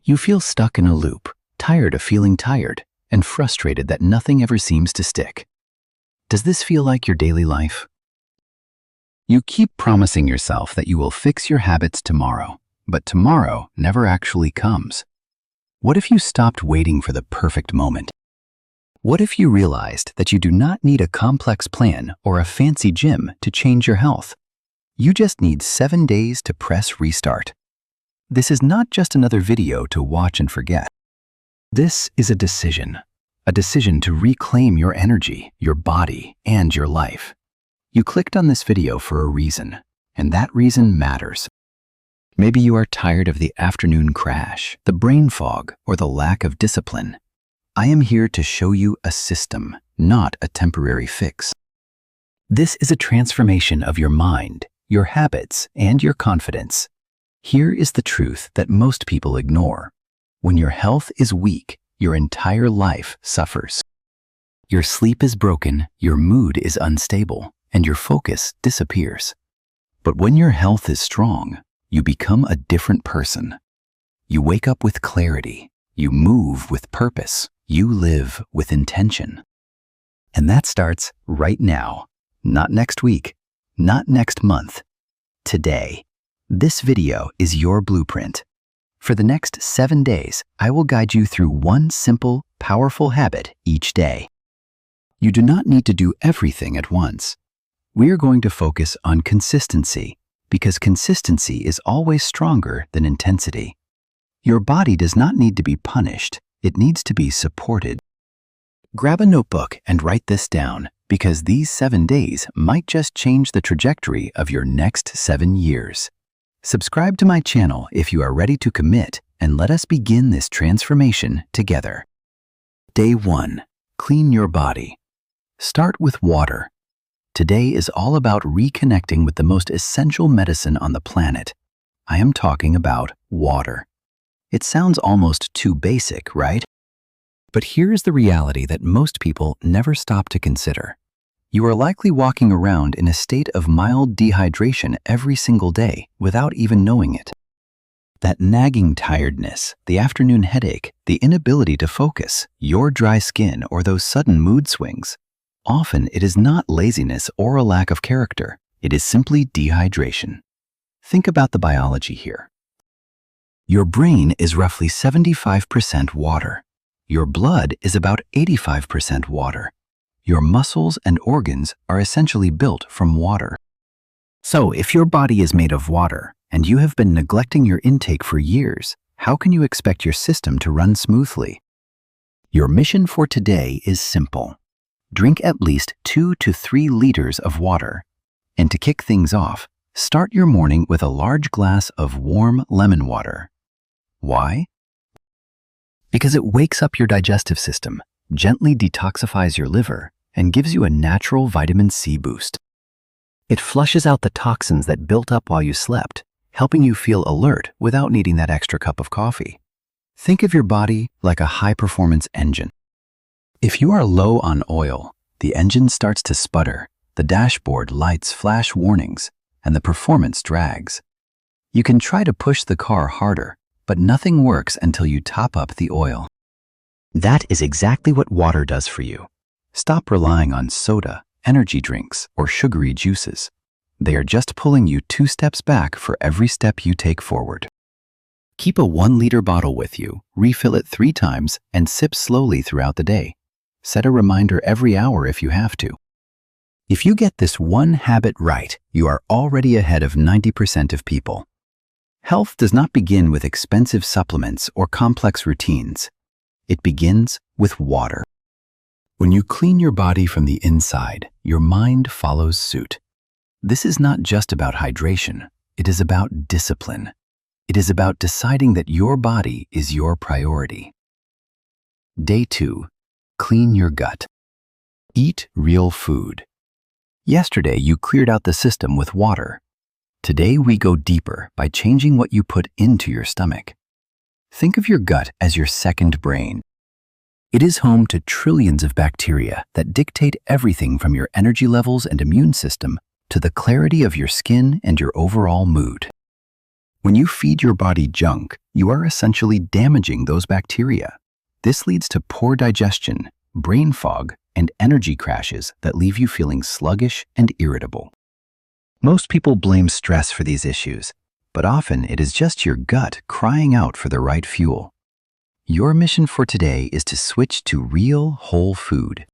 You feel stuck in a loop, tired of feeling tired, and frustrated that nothing ever seems to stick. Does this feel like your daily life? You keep promising yourself that you will fix your habits tomorrow, but tomorrow never actually comes. What if you stopped waiting for the perfect moment? What if you realized that you do not need a complex plan or a fancy gym to change your health? You just need 7 days to press restart. This is not just another video to watch and forget. This is a decision to reclaim your energy, your body, and your life. You clicked on this video for a reason, and that reason matters. Maybe you are tired of the afternoon crash, the brain fog, or the lack of discipline. I am here to show you a system, not a temporary fix. This is a transformation of your mind, your habits, and your confidence. Here is the truth that most people ignore. When your health is weak, your entire life suffers. Your sleep is broken, your mood is unstable, and your focus disappears. But when your health is strong, you become a different person. You wake up with clarity, you move with purpose, you live with intention. And that starts right now, not next week, not next month, today. This video is your blueprint. For the next 7 days, I will guide you through one simple, powerful habit each day. You do not need to do everything at once. We are going to focus on consistency, because consistency is always stronger than intensity. Your body does not need to be punished, it needs to be supported. Grab a notebook and write this down, because these 7 days might just change the trajectory of your next 7 years. Subscribe to my channel if you are ready to commit, and let us begin this transformation together. Day 1. Clean your body. Start with water. Today is all about reconnecting with the most essential medicine on the planet. I am talking about water. It sounds almost too basic, right? But here's the reality that most people never stop to consider. You are likely walking around in a state of mild dehydration every single day without even knowing it. That nagging tiredness, the afternoon headache, the inability to focus, your dry skin, or those sudden mood swings, often it is not laziness or a lack of character. It is simply dehydration. Think about the biology here. Your brain is roughly 75% water. Your blood is about 85% water. Your muscles and organs are essentially built from water. So if your body is made of water and you have been neglecting your intake for years, how can you expect your system to run smoothly? Your mission for today is simple. Drink at least 2 to 3 liters of water. And to kick things off, start your morning with a large glass of warm lemon water. Why? Because it wakes up your digestive system, gently detoxifies your liver, and gives you a natural vitamin C boost. It flushes out the toxins that built up while you slept, helping you feel alert without needing that extra cup of coffee. Think of your body like a high-performance engine. If you are low on oil, the engine starts to sputter, the dashboard lights flash warnings, and the performance drags. You can try to push the car harder, but nothing works until you top up the oil. That is exactly what water does for you. Stop relying on soda, energy drinks, or sugary juices. They are just pulling you 2 steps back for every step you take forward. Keep a 1-liter bottle with you, refill it 3 times, and sip slowly throughout the day. Set a reminder every hour if you have to. If you get this one habit right, you are already ahead of 90% of people. Health does not begin with expensive supplements or complex routines. It begins with water. When you clean your body from the inside, your mind follows suit. This is not just about hydration. It is about discipline. It is about deciding that your body is your priority. Day 2. Clean your gut. Eat real food. Yesterday, you cleared out the system with water. Today, we go deeper by changing what you put into your stomach. Think of your gut as your second brain. It is home to trillions of bacteria that dictate everything from your energy levels and immune system to the clarity of your skin and your overall mood. When you feed your body junk, you are essentially damaging those bacteria. This leads to poor digestion, brain fog, and energy crashes that leave you feeling sluggish and irritable. Most people blame stress for these issues, but often it is just your gut crying out for the right fuel. Your mission for today is to switch to real, whole food.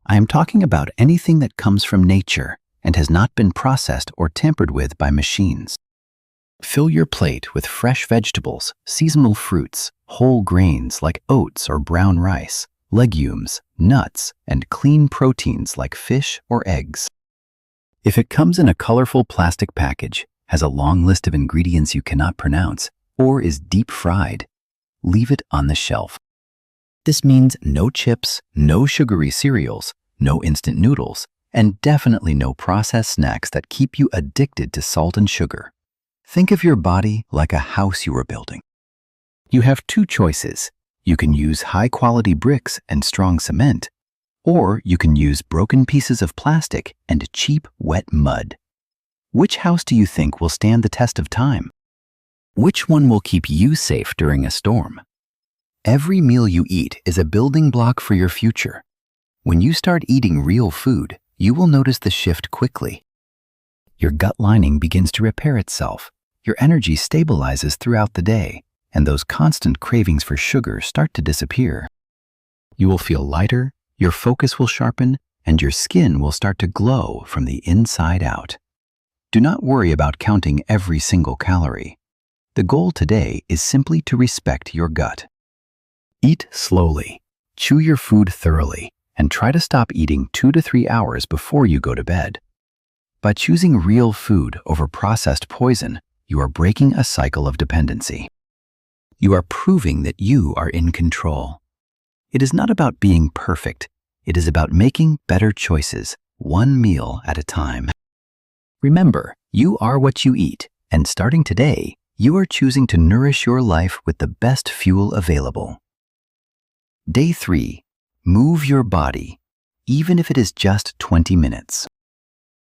I am talking about anything that comes from nature and has not been processed or tampered with by machines. Fill your plate with fresh vegetables, seasonal fruits, whole grains like oats or brown rice, legumes, nuts, and clean proteins like fish or eggs. If it comes in a colorful plastic package, has a long list of ingredients you cannot pronounce, or is deep fried, leave it on the shelf. This means no chips, no sugary cereals, no instant noodles, and definitely no processed snacks that keep you addicted to salt and sugar. Think of your body like a house you are building. You have two choices. You can use high-quality bricks and strong cement, or you can use broken pieces of plastic and cheap, wet mud. Which house do you think will stand the test of time? Which one will keep you safe during a storm? Every meal you eat is a building block for your future. When you start eating real food, you will notice the shift quickly. Your gut lining begins to repair itself, your energy stabilizes throughout the day, and those constant cravings for sugar start to disappear. You will feel lighter, your focus will sharpen, and your skin will start to glow from the inside out. Do not worry about counting every single calorie. The goal today is simply to respect your gut. Eat slowly, chew your food thoroughly, and try to stop eating 2 to 3 hours before you go to bed. By choosing real food over processed poison, you are breaking a cycle of dependency. You are proving that you are in control. It is not about being perfect. It is about making better choices, one meal at a time. Remember, you are what you eat, and starting today, you are choosing to nourish your life with the best fuel available. Day 3. Move your body, even if it is just 20 minutes.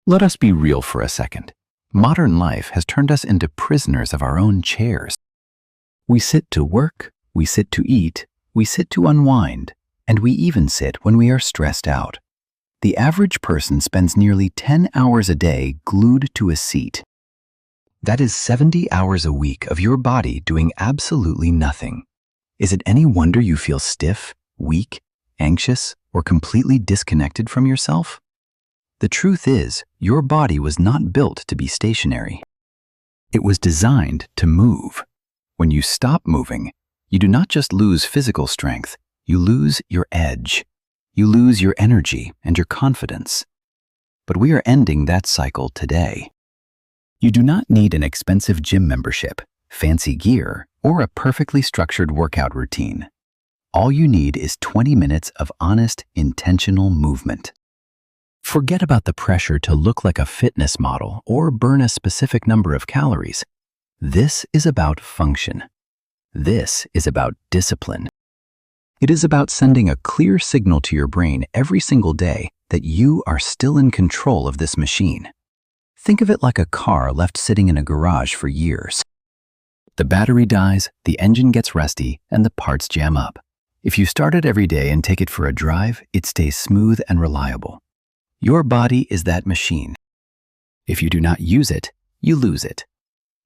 Let us be real for a second. Modern life has turned us into prisoners of our own chairs. We sit to work, we sit to eat, we sit to unwind, and we even sit when we are stressed out. The average person spends nearly 10 hours a day glued to a seat. That is 70 hours a week of your body doing absolutely nothing. Is it any wonder you feel stiff, weak, anxious, or completely disconnected from yourself? The truth is, your body was not built to be stationary. It was designed to move. When you stop moving, you do not just lose physical strength, you lose your edge. You lose your energy and your confidence. But we are ending that cycle today. You do not need an expensive gym membership, fancy gear, or a perfectly structured workout routine. All you need is 20 minutes of honest, intentional movement. Forget about the pressure to look like a fitness model or burn a specific number of calories. This is about function. This is about discipline. It is about sending a clear signal to your brain every single day that you are still in control of this machine. Think of it like a car left sitting in a garage for years. The battery dies, the engine gets rusty, and the parts jam up. If you start it every day and take it for a drive, it stays smooth and reliable. Your body is that machine. If you do not use it, you lose it.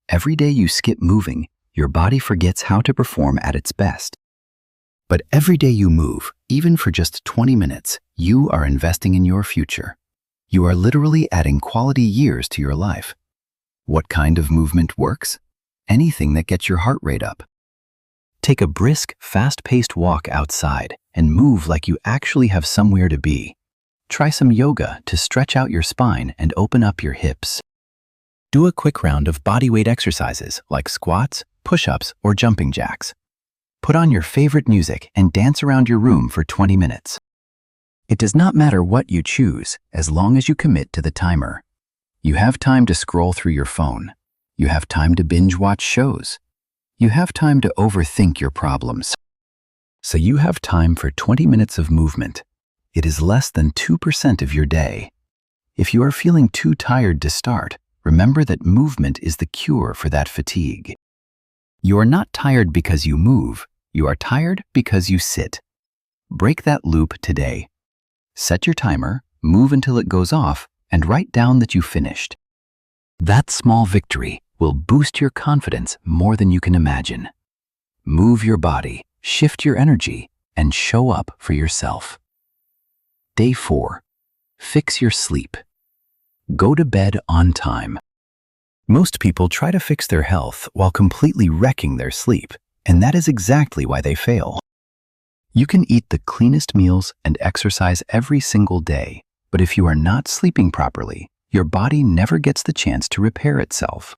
Every day you skip moving, your body forgets how to perform at its best. But every day you move, even for just 20 minutes, you are investing in your future. You are literally adding quality years to your life. What kind of movement works? Anything that gets your heart rate up. Take a brisk, fast-paced walk outside and move like you actually have somewhere to be. Try some yoga to stretch out your spine and open up your hips. Do a quick round of bodyweight exercises like squats, push-ups, or jumping jacks. Put on your favorite music and dance around your room for 20 minutes. It does not matter what you choose as long as you commit to the timer. You have time to scroll through your phone. You have time to binge watch shows. You have time to overthink your problems. So you have time for 20 minutes of movement. It is less than 2% of your day. If you are feeling too tired to start, remember that movement is the cure for that fatigue. You are not tired because you move. You are tired because you sit. Break that loop today. Set your timer, move until it goes off, and write down that you finished. That small victory will boost your confidence more than you can imagine. Move your body, shift your energy, and show up for yourself. Day 4. Fix your sleep. Go to bed on time. Most people try to fix their health while completely wrecking their sleep, and that is exactly why they fail. You can eat the cleanest meals and exercise every single day, but if you are not sleeping properly, your body never gets the chance to repair itself.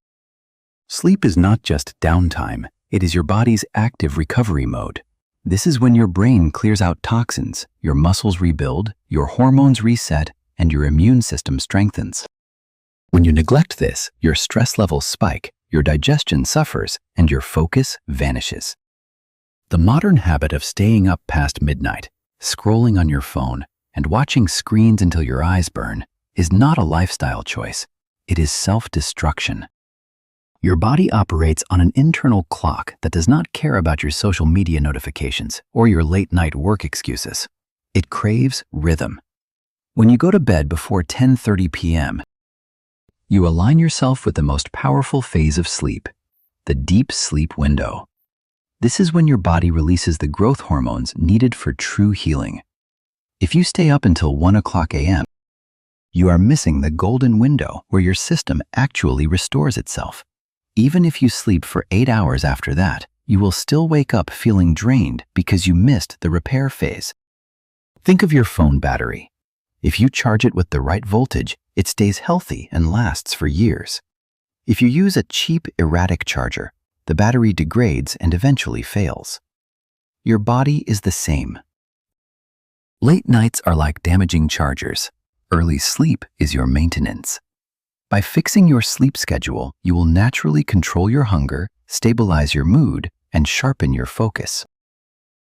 Sleep is not just downtime, it is your body's active recovery mode. This is when your brain clears out toxins, your muscles rebuild, your hormones reset, and your immune system strengthens. When you neglect this, your stress levels spike, your digestion suffers, and your focus vanishes. The modern habit of staying up past midnight, scrolling on your phone, and watching screens until your eyes burn is not a lifestyle choice. It is self-destruction. Your body operates on an internal clock that does not care about your social media notifications or your late-night work excuses. It craves rhythm. When you go to bed before 10:30 p.m., you align yourself with the most powerful phase of sleep, the deep sleep window. This is when your body releases the growth hormones needed for true healing. If you stay up until 1:00 a.m., you are missing the golden window where your system actually restores itself. Even if you sleep for 8 hours after that, you will still wake up feeling drained because you missed the repair phase. Think of your phone battery. If you charge it with the right voltage, it stays healthy and lasts for years. If you use a cheap, erratic charger, the battery degrades and eventually fails. Your body is the same. Late nights are like damaging chargers. Early sleep is your maintenance. By fixing your sleep schedule, you will naturally control your hunger, stabilize your mood, and sharpen your focus.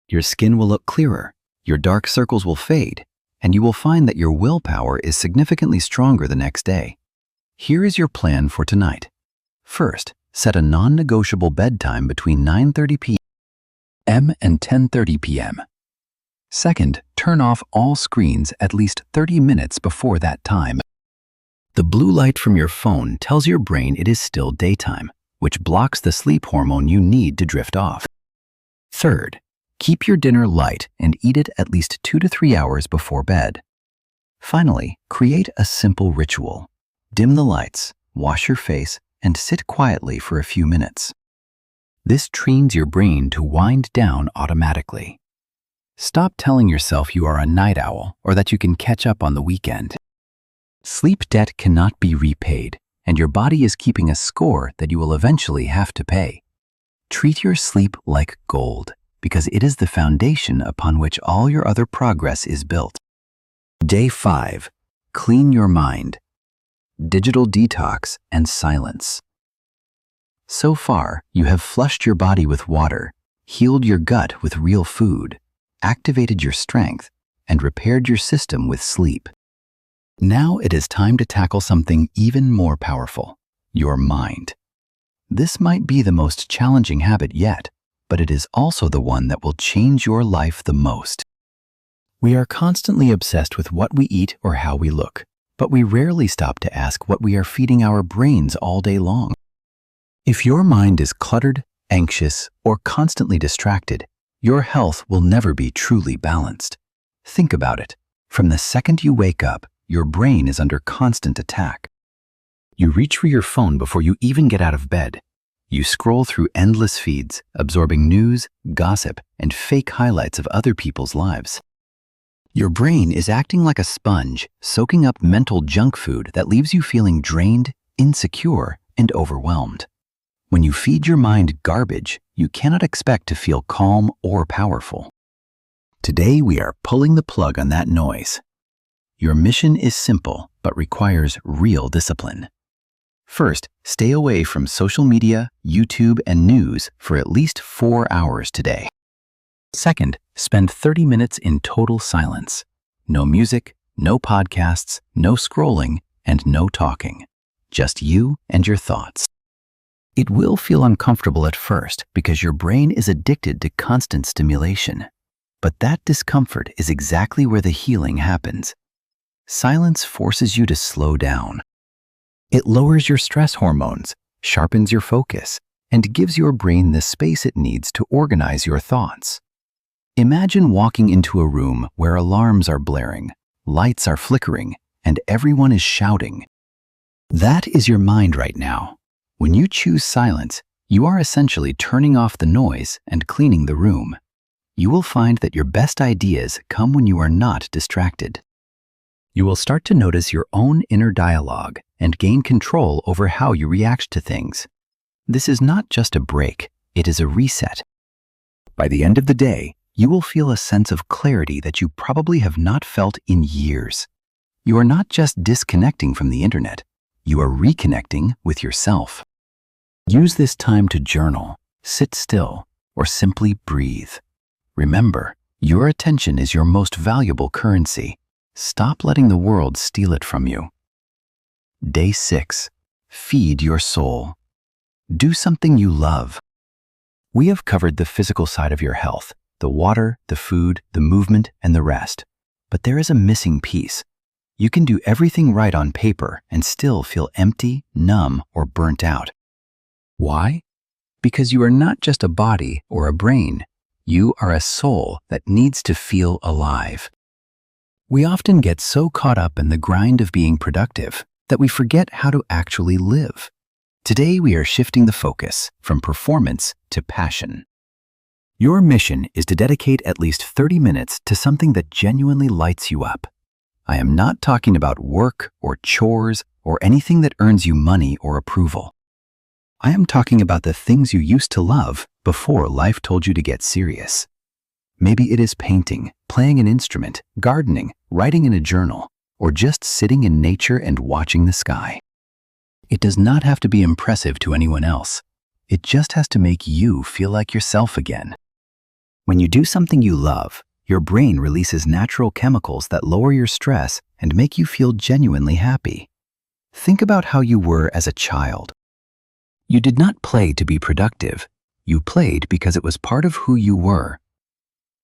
Your skin will look clearer, your dark circles will fade, and you will find that your willpower is significantly stronger the next day. Here is your plan for tonight. First, set a non-negotiable bedtime between 9:30 p.m. and 10:30 p.m. Second, turn off all screens at least 30 minutes before that time. The blue light from your phone tells your brain it is still daytime, which blocks the sleep hormone you need to drift off. Third, keep your dinner light and eat it at least 2 to 3 hours before bed. Finally, create a simple ritual. Dim the lights, wash your face, and sit quietly for a few minutes. This trains your brain to wind down automatically. Stop telling yourself you are a night owl or that you can catch up on the weekend. Sleep debt cannot be repaid, and your body is keeping a score that you will eventually have to pay. Treat your sleep like gold, because it is the foundation upon which all your other progress is built. Day 5. Clean your mind. Digital detox and silence. So far, you have flushed your body with water, healed your gut with real food, activated your strength, and repaired your system with sleep. Now it is time to tackle something even more powerful, your mind. This might be the most challenging habit yet, but it is also the one that will change your life the most. We are constantly obsessed with what we eat or how we look, but we rarely stop to ask what we are feeding our brains all day long. If your mind is cluttered, anxious, or constantly distracted, your health will never be truly balanced. Think about it. From the second you wake up, your brain is under constant attack. You reach for your phone before you even get out of bed. You scroll through endless feeds, absorbing news, gossip, and fake highlights of other people's lives. Your brain is acting like a sponge, soaking up mental junk food that leaves you feeling drained, insecure, and overwhelmed. When you feed your mind garbage, you cannot expect to feel calm or powerful. Today, we are pulling the plug on that noise. Your mission is simple, but requires real discipline. First, stay away from social media, YouTube, and news for at least 4 hours today. Second, spend 30 minutes in total silence. No music, no podcasts, no scrolling, and no talking. just you and your thoughts. It will feel uncomfortable at first because your brain is addicted to constant stimulation. But that discomfort is exactly where the healing happens. Silence forces you to slow down. It lowers your stress hormones, sharpens your focus, and gives your brain the space it needs to organize your thoughts. Imagine walking into a room where alarms are blaring, lights are flickering, and everyone is shouting. That is your mind right now. When you choose silence, you are essentially turning off the noise and cleaning the room. You will find that your best ideas come when you are not distracted. You will start to notice your own inner dialogue and gain control over how you react to things. This is not just a break, it is a reset. By the end of the day, you will feel a sense of clarity that you probably have not felt in years. You are not just disconnecting from the internet, you are reconnecting with yourself. Use this time to journal, sit still, or simply breathe. Remember, your attention is your most valuable currency. Stop letting the world steal it from you. Day 6. Feed your soul. Do something you love. We have covered the physical side of your health, the water, the food, the movement, and the rest. But there is a missing piece. You can do everything right on paper and still feel empty, numb, or burnt out. Why? Because you are not just a body or a brain. You are a soul that needs to feel alive. We often get so caught up in the grind of being productive that we forget how to actually live. Today, we are shifting the focus from performance to passion. Your mission is to dedicate at least 30 minutes to something that genuinely lights you up. I am not talking about work or chores or anything that earns you money or approval. I am talking about the things you used to love before life told you to get serious. Maybe it is painting, playing an instrument, gardening, writing in a journal, or just sitting in nature and watching the sky. It does not have to be impressive to anyone else. It just has to make you feel like yourself again. When you do something you love, your brain releases natural chemicals that lower your stress and make you feel genuinely happy. Think about how you were as a child. You did not play to be productive. You played because it was part of who you were.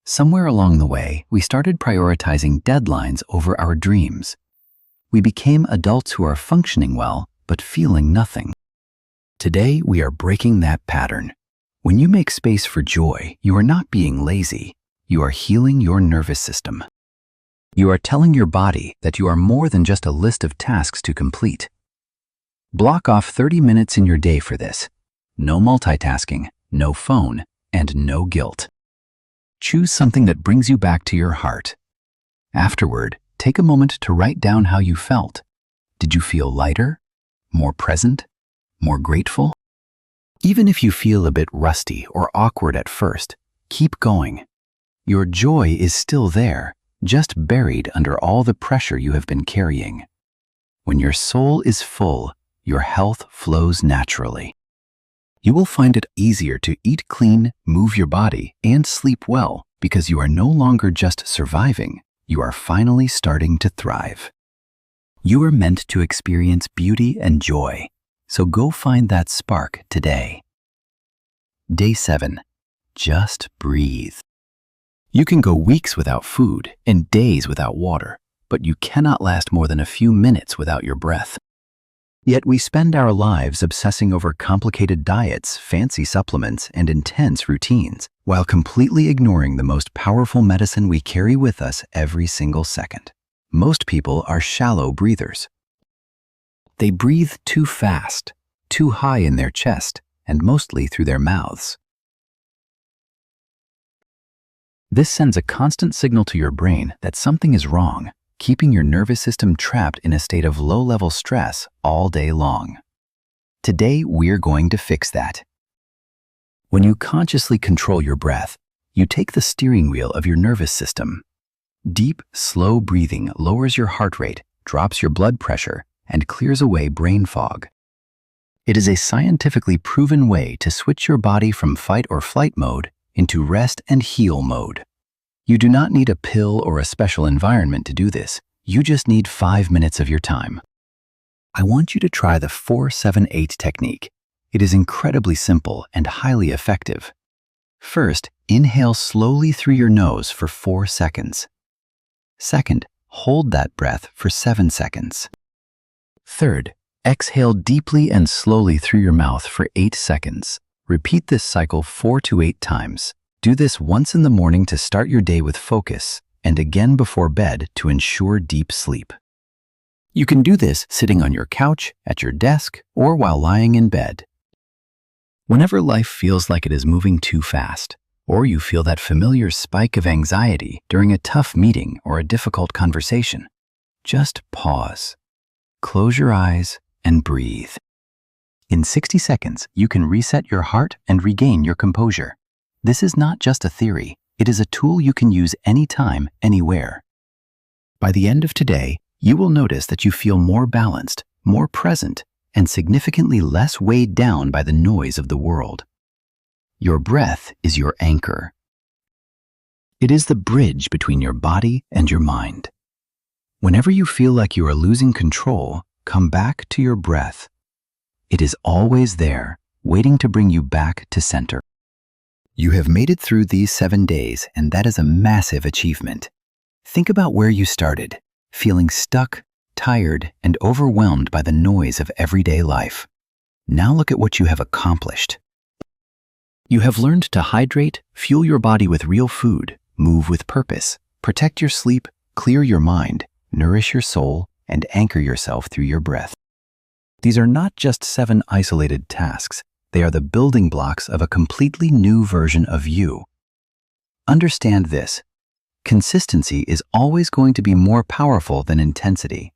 Somewhere along the way, we started prioritizing deadlines over our dreams. We became adults who are functioning well, but feeling nothing. Today, we are breaking that pattern. When you make space for joy, you are not being lazy. You are healing your nervous system. You are telling your body that you are more than just a list of tasks to complete. Block off 30 minutes in your day for this. No multitasking, no phone, and no guilt. Choose something that brings you back to your heart. Afterward, take a moment to write down how you felt. Did you feel lighter, more present, more grateful? Even if you feel a bit rusty or awkward at first, keep going. Your joy is still there, just buried under all the pressure you have been carrying. When your soul is full, your health flows naturally. You will find it easier to eat clean, move your body, and sleep well because you are no longer just surviving, you are finally starting to thrive. You are meant to experience beauty and joy, so go find that spark today. Day 7. Just breathe. You can go weeks without food and days without water, but you cannot last more than a few minutes without your breath. Yet we spend our lives obsessing over complicated diets, fancy supplements, and intense routines, while completely ignoring the most powerful medicine we carry with us every single second. Most people are shallow breathers. They breathe too fast, too high in their chest, and mostly through their mouths. This sends a constant signal to your brain that something is wrong, keeping your nervous system trapped in a state of low-level stress all day long. Today, we're going to fix that. When you consciously control your breath, you take the steering wheel of your nervous system. Deep, slow breathing lowers your heart rate, drops your blood pressure, and clears away brain fog. It is a scientifically proven way to switch your body from fight or flight mode into rest and heal mode. You do not need a pill or a special environment to do this. You just need 5 minutes of your time. I want you to try the 4-7-8 technique. It is incredibly simple and highly effective. First, inhale slowly through your nose for 4 seconds. Second, hold that breath for 7 seconds. Third, exhale deeply and slowly through your mouth for 8 seconds. Repeat this cycle 4 to 8 times. Do this once in the morning to start your day with focus, and again before bed to ensure deep sleep. You can do this sitting on your couch, at your desk, or while lying in bed. Whenever life feels like it is moving too fast, or you feel that familiar spike of anxiety during a tough meeting or a difficult conversation, just pause. Close your eyes and breathe. In 60 seconds, you can reset your heart and regain your composure. This is not just a theory. It is a tool you can use anytime, anywhere. By the end of today, you will notice that you feel more balanced, more present, and significantly less weighed down by the noise of the world. Your breath is your anchor. It is the bridge between your body and your mind. Whenever you feel like you are losing control, come back to your breath. It is always there, waiting to bring you back to center. You have made it through these 7 days, and that is a massive achievement. Think about where you started, feeling stuck, tired, and overwhelmed by the noise of everyday life. Now look at what you have accomplished. You have learned to hydrate, fuel your body with real food, move with purpose, protect your sleep, clear your mind, nourish your soul, and anchor yourself through your breath. These are not just 7 isolated tasks. They are the building blocks of a completely new version of you. Understand this. Consistency is always going to be more powerful than intensity.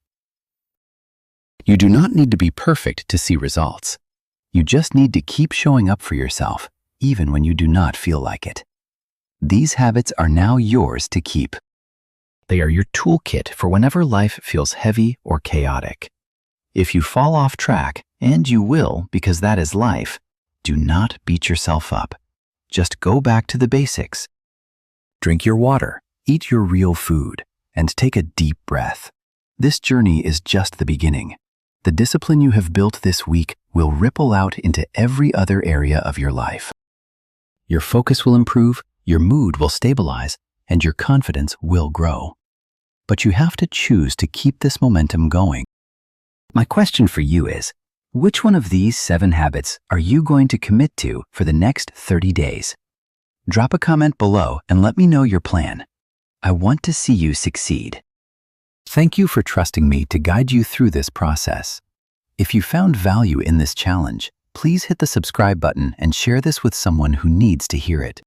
You do not need to be perfect to see results. You just need to keep showing up for yourself, even when you do not feel like it. These habits are now yours to keep. They are your toolkit for whenever life feels heavy or chaotic. If you fall off track, and you will because that is life, do not beat yourself up. Just go back to the basics. Drink your water, eat your real food, and take a deep breath. This journey is just the beginning. The discipline you have built this week will ripple out into every other area of your life. Your focus will improve, your mood will stabilize, and your confidence will grow. But you have to choose to keep this momentum going. My question for you is, which one of these 7 habits are you going to commit to for the next 30 days? Drop a comment below and let me know your plan. I want to see you succeed. Thank you for trusting me to guide you through this process. If you found value in this challenge, please hit the subscribe button and share this with someone who needs to hear it.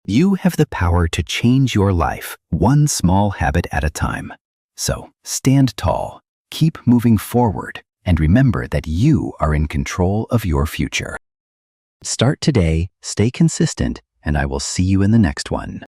You have the power to change your life, one small habit at a time. So, stand tall, keep moving forward, and remember that you are in control of your future. Start today, stay consistent, and I will see you in the next one.